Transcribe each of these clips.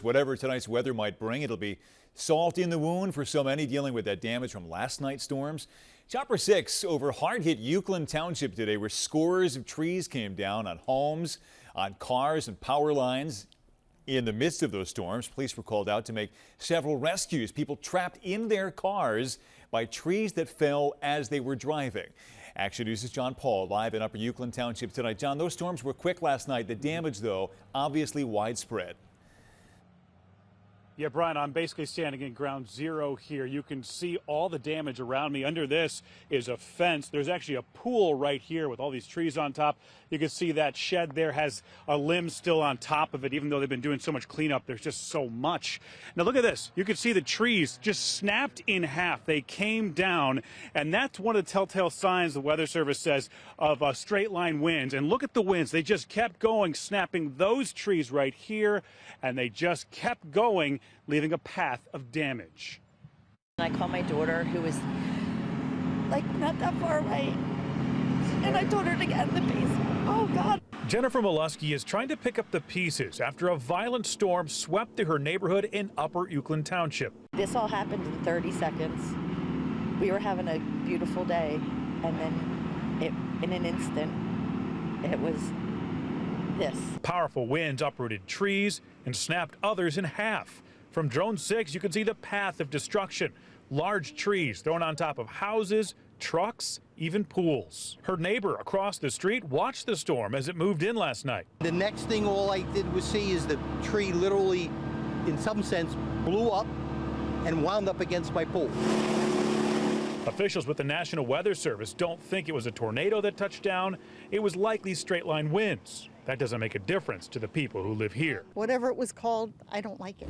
Whatever tonight's weather might bring, it'll be salt in the wound for so many dealing with that damage from last night's storms. Chopper 6 over hard-hit Uwchlan Township today, where scores of trees came down on homes, on cars and power lines. In the midst of those storms, police were called out to make several rescues. People trapped in their cars by trees that fell as they were driving. Action News' John Paul live in Upper Uwchlan Township tonight. John, those storms were quick last night. The damage, though, obviously widespread. Yeah, Brian, I'm basically standing in ground zero here. You can see all the damage around me. Under this is a fence. There's actually a pool right here with all these trees on top. You can see that shed there has a limb still on top of it, even though they've been doing so much cleanup. There's just so much. Now look at this. You can see the trees just snapped in half. They came down, and that's one of the telltale signs, the Weather Service says, of straight line winds. And look at the winds. They just kept going, snapping those trees right here, and they just kept going, leaving a path of damage. I called my daughter, who was like not that far away, and I told her to get in the basement. Oh God. Jennifer Melusky is trying to pick up the pieces after a violent storm swept through her neighborhood in Upper Uwchlan Township. This all happened in 30 seconds. We were having a beautiful day, and then in an instant, it was this. Powerful winds uprooted trees and snapped others in half. From Drone 6, you can see the path of destruction. Large trees thrown on top of houses, trucks, even pools. Her neighbor across the street watched the storm as it moved in last night. The next thing all I did was see is the tree literally, in some sense, blew up and wound up against my pool. Officials with the National Weather Service don't think it was a tornado that touched down. It was likely straight-line winds. That doesn't make a difference to the people who live here. Whatever it was called, I don't like it.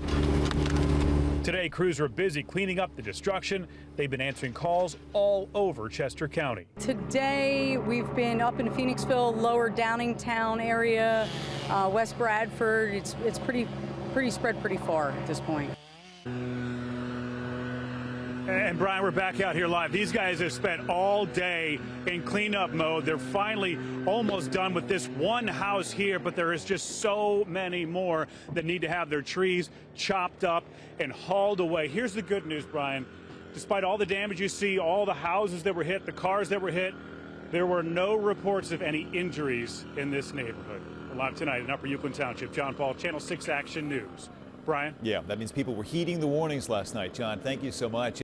Today, crews were busy cleaning up the destruction. They've been answering calls all over Chester County. Today, we've been up in Phoenixville, lower Downingtown area, West Bradford. It's pretty spread pretty far at this point. And Brian, we're back out here live. These guys have spent all day in cleanup mode. They're finally almost done with this one house here, but there is just so many more that need to have their trees chopped up and hauled away. Here's the good news, Brian. Despite all the damage you see, all the houses that were hit, the cars that were hit, there were no reports of any injuries in this neighborhood. Live tonight in Upper Uwchlan Township, John Paul, Channel 6 Action News. Brian? Yeah, that means people were heeding the warnings last night. John, thank you so much.